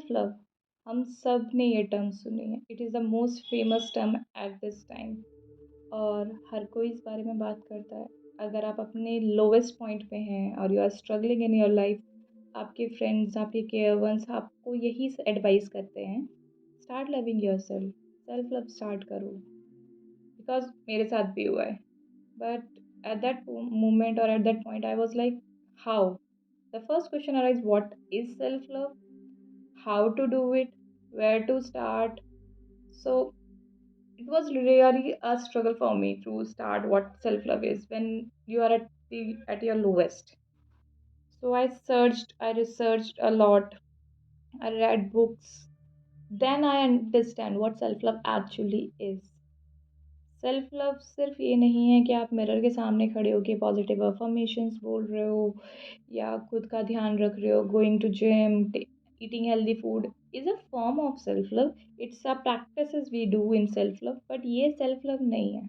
Self love, हम सब ने ये टर्म सुनी है। It is the most famous term at this time और हर कोई इस बारे में बात करता है। अगर आप अपने लोवेस्ट पॉइंट पे हैं और you are struggling in your life, आपके फ्रेंड्स, आपके केयर वंस आपको यही एडवाइस करते हैं, start loving yourself, self love start करो। बिकॉज़ मेरे साथ भी हुआ है। बट एट दैट मोमेंट और at that point I was like, how? The first question arises, what is self love? How to do it? Where to start? So it was really a struggle for me to start what self love is when you are at your lowest. So I searched, I researched a lot, I read books. Then I understand what self love actually is. Self love सिर्फ ये नहीं है कि आप mirror के सामने खड़े होके पॉजिटिव अफर्मेशंस बोल रहे हो या खुद का ध्यान रख रहे हो, going to gym, eating healthy food is a form of self love. It's a practices we do in self love, but ये सेल्फ लव नहीं है।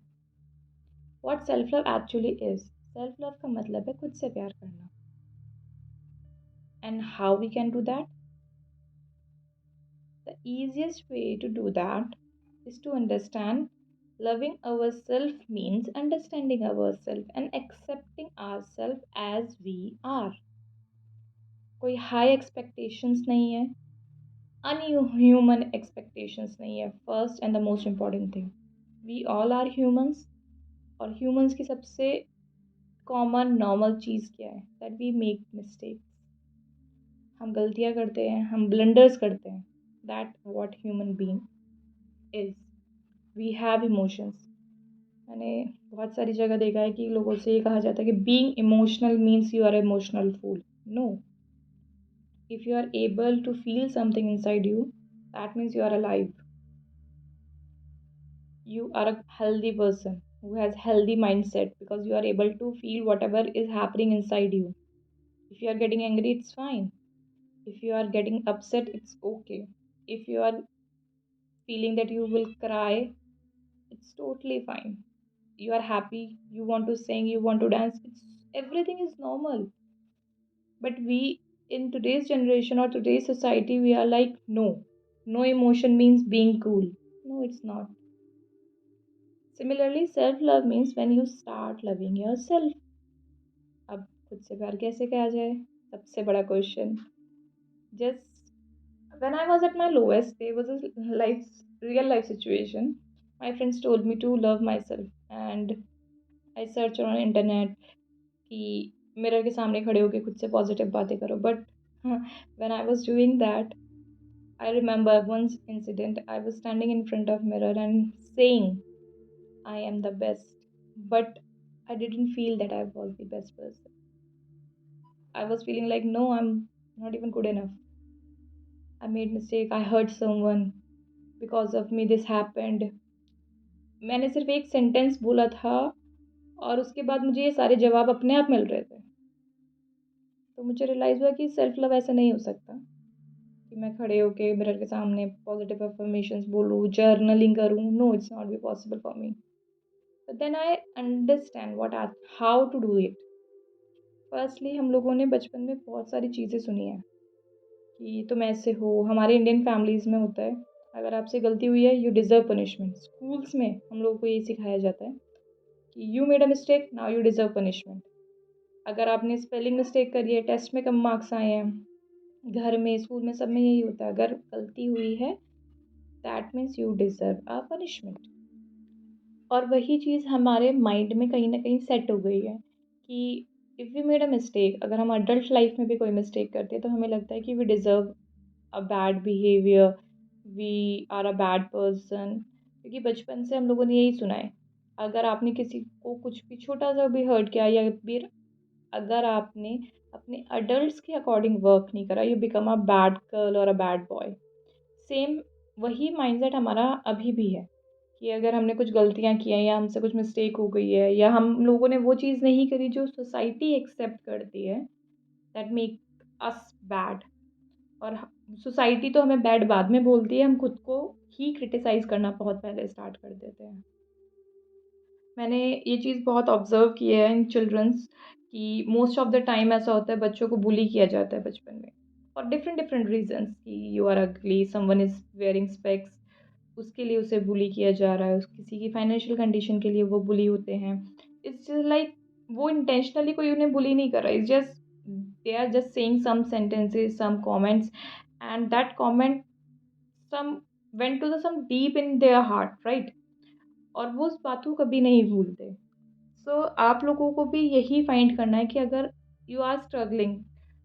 What self love actually is, self love का मतलब है खुद से प्यार करना। And how we can do that? The easiest way to do that is to understand loving ourselves means understanding ourselves and accepting ourselves as we are. कोई high expectations नहीं है, अनह्यूमन एक्सपेक्टेशंस नहीं है। First and the most important thing, we all are humans. और humans की सबसे common normal चीज़ क्या है? That we make mistakes. हम गलतियाँ करते हैं, हम ब्लंडर्स करते हैं। That what human being is. We have emotions. मैंने बहुत सारी जगह देखा है कि लोगों से ये कहा जाता है कि being emotional means you are emotional fool. No, if you are able to feel something inside you, that means you are alive. You are a healthy person who has healthy mindset because you are able to feel whatever is happening inside you. If you are getting angry, it's fine. If you are getting upset, it's okay. If you are feeling that you will cry, it's totally fine. You are happy, you want to sing, you want to dance, it's everything is normal. But we, in today's generation or today's society, we are like, no emotion means being cool. No, it's not. Similarly, self love means when you start loving yourself. अब खुद से प्यार कैसे किया जाए? सबसे बड़ा question. Just when I was at my lowest, there was a real life situation. My friends told me to love my self and I search on internet कि मिरर के सामने खड़े होके खुद से पॉजिटिव बातें करो। But when I was doing that, I remember one incident. I was standing in front of mirror and saying, I am the best. But I didn't feel that I was the best person. I was feeling like, no, I'm not even good enough. I made mistake. I hurt someone. Because of me, this happened. मैंने सिर्फ एक sentence बोला था और उसके बाद मुझे ये सारे जवाब अपने आप मिल रहे थे। तो मुझे रियलाइज़ हुआ कि सेल्फ लव ऐसा नहीं हो सकता कि मैं खड़े होके मिरर के सामने पॉजिटिव अफर्मेशंस बोलूँ, जर्नलिंग करूँ। No, it's not be possible for me. But then I understand how to do it. Firstly, हम लोगों ने बचपन में बहुत सारी चीज़ें सुनी हैं कि तुम ऐसे हो। हमारे इंडियन फैमिलीज़ में होता है, अगर आपसे गलती हुई है, यू डिज़र्व पनिशमेंट। स्कूल्स में हम लोगों को यही सिखाया जाता है कि you made a mistake, now you deserve punishment. अगर आपने स्पेलिंग मिस्टेक करी है, टेस्ट में कम मार्क्स आए हैं, घर में, स्कूल में, सब में यही होता है। अगर गलती हुई है, that means you deserve a punishment. और वही चीज़ हमारे माइंड में कहीं न कहीं सेट हो गई है कि if we made a mistake, अगर हम अडल्ट लाइफ़ में भी कोई मिस्टेक करते हैं, तो हमें लगता है कि we deserve a bad behaviour, we are a bad person. क्योंकि बचपन से हम लोगों ने यही सुना है। अगर आपने किसी को कुछ भी छोटा-सा भी हर्ट किया या फिर अगर आपने अपने एडल्ट्स के अकॉर्डिंग वर्क नहीं करा, you become a bad girl और अ बैड बॉय। सेम वही माइंडसेट हमारा अभी भी है कि अगर हमने कुछ गलतियाँ की हैं या हमसे कुछ मिस्टेक हो गई है या हम लोगों ने वो चीज़ नहीं करी जो सोसाइटी एक्सेप्ट करती है, दैट मेक अस बैड। और सोसाइटी तो हमें बैड बाद में बोलती है, हम खुद को ही क्रिटिसाइज़ करना बहुत पहले स्टार्ट कर देते हैं। मैंने ये चीज़ बहुत ऑब्ज़र्व की है इन चिल्ड्रंस कि मोस्ट ऑफ़ द टाइम ऐसा होता है, बच्चों को बुली किया जाता है बचपन में। फॉर डिफरेंट डिफरेंट रीजंस कि you are ugly, someone is wearing specs, उसके लिए उसे बुली किया जा रहा है, किसी की फाइनेंशियल कंडीशन के लिए वो बुली होते हैं। इट्स जस्ट लाइक वो इंटेंशनली कोई उन्हें बुली नहीं कर रहा, it's just they are just saying some sentences, some comments, and that comment some went to the some deep in their heart, right? और वो उस बात को कभी नहीं भूलते। सो आप लोगों को भी यही फाइंड करना है कि अगर you are struggling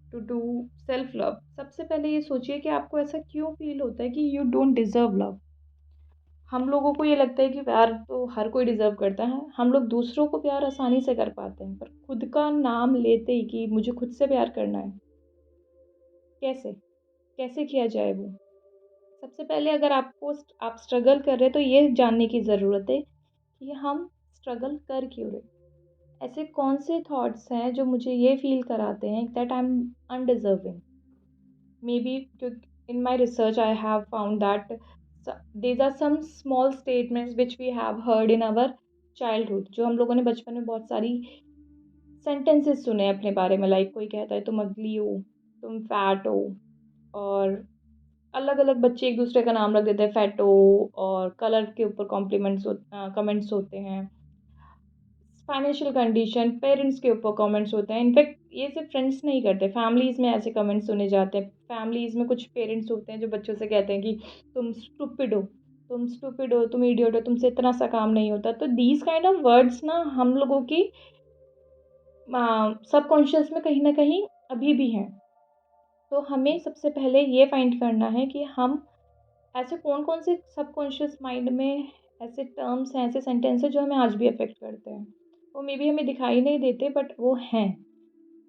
to do self love, सबसे पहले ये सोचिए कि आपको ऐसा क्यों फील होता है कि यू डोंट डिजर्व लव। हम लोगों को ये लगता है कि प्यार तो हर कोई डिजर्व करता है, हम लोग दूसरों को प्यार आसानी से कर पाते हैं, पर खुद का नाम लेते ही कि मुझे खुद से प्यार करना है, कैसे कैसे किया जाए वो? सबसे पहले अगर आप स्ट्रगल कर रहे हैं तो ये जानने की ज़रूरत है कि हम स्ट्रगल कर क्यों रहे। ऐसे कौन से थॉट्स हैं जो मुझे ये फील कराते हैं that I am undeserving? May be in my research I have found that these are some small statements which we have heard in our childhood, जो हम लोगों ने बचपन में बहुत सारी सेंटेंसेस सुने हैं अपने बारे में। लाइक कोई कहता है तुम अगली हो, तुम फैट हो, और अलग अलग बच्चे एक दूसरे का नाम रख देते हैं, फैटो, और कलर के ऊपर कमेंट्स होते हैं, फाइनेंशियल कंडीशन, पेरेंट्स के ऊपर कमेंट्स होते हैं। इनफैक्ट ये सिर्फ फ्रेंड्स नहीं करते, फैमिलीज़ में ऐसे कमेंट्स सुने जाते हैं। फैमिलीज़ में कुछ पेरेंट्स होते हैं जो बच्चों से कहते हैं कि तुम स्टूपिड हो, तुम स्टूपिड हो, तुम इडियट हो, तुमसे इतना सा काम नहीं होता। तो दीज काइंड ऑफ वर्ड्स ना हम लोगों की सबकॉन्शियस में कहीं ना कहीं अभी भी हैं। तो हमें सबसे पहले ये फाइंड करना है कि हम ऐसे कौन कौन से सबकॉन्शियस माइंड में ऐसे टर्म्स हैं, ऐसे सेंटेंस हैं जो हमें आज भी अफेक्ट करते हैं। वो मे बी हमें दिखाई नहीं देते बट वो हैं।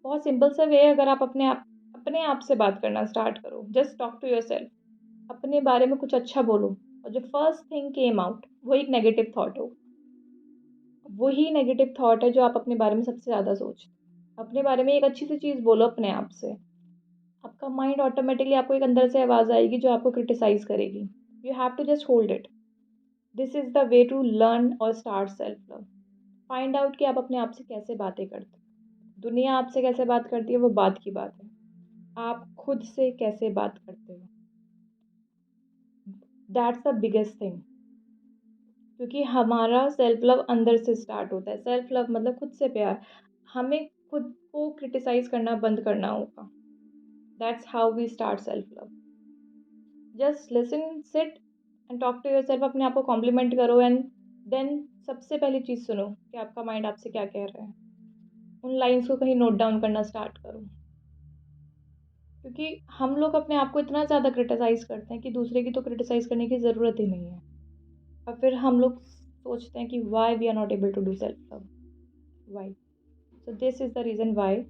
बहुत सिंपल सा वे है, अगर आप अपने आप से बात करना स्टार्ट करो, जस्ट टॉक टू योरसेल्फ, अपने बारे में कुछ अच्छा बोलो, और जो फर्स्ट थिंग केम आउट वो एक नेगेटिव थॉट हो, वही नेगेटिव थॉट है जो आप अपने बारे में सबसे ज़्यादा सोचते हो। अपने बारे में एक अच्छी सी चीज़ बोलो अपने आप से, आपका माइंड ऑटोमेटिकली, आपको एक अंदर से आवाज़ आएगी जो आपको क्रिटिसाइज करेगी। You have to just hold it. This is the way to learn और start self love. Find out कि आप अपने आप से कैसे बातें करते हो। दुनिया आपसे कैसे बात करती है वो बात की बात है, आप खुद से कैसे बात करते हो, दैट्स द बिगेस्ट थिंग। क्योंकि हमारा सेल्फ लव अंदर से स्टार्ट होता है। सेल्फ लव मतलब खुद से प्यार। हमें खुद को क्रिटिसाइज करना बंद करना होगा। That's how we start self love. Just listen, sit and talk to yourself. अपने आप को कॉम्प्लीमेंट करो एंड देन सबसे पहली चीज़ सुनो कि आपका माइंड आपसे क्या कह रहा है। उन लाइन्स को कहीं नोट डाउन करना स्टार्ट करो। क्योंकि हम लोग अपने आप को इतना ज़्यादा क्रिटिसाइज़ करते हैं कि दूसरे की तो क्रिटिसाइज़ करने की ज़रूरत ही नहीं है। और फिर हम लोग सोचते हैं कि why we are not able to do self love, why. So this is the reason why.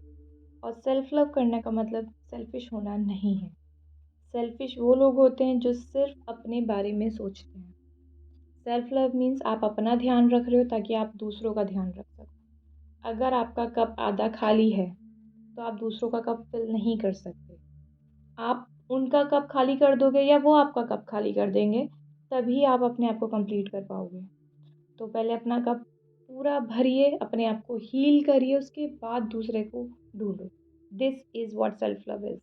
और सेल्फ लव करने का मतलब सेल्फिश होना नहीं है। सेल्फिश वो लोग होते हैं जो सिर्फ अपने बारे में सोचते हैं। सेल्फ लव मीन्स आप अपना ध्यान रख रहे हो ताकि आप दूसरों का ध्यान रख सको। अगर आपका कप आधा खाली है तो आप दूसरों का कप फिल नहीं कर सकते। आप उनका कप खाली कर दोगे या वो आपका कप खाली कर देंगे, तभी आप अपने आप को कंप्लीट कर पाओगे। तो पहले अपना कप पूरा भरिए, अपने आप को हील करिए, उसके बाद दूसरे को ढूंढो। This is what self love is.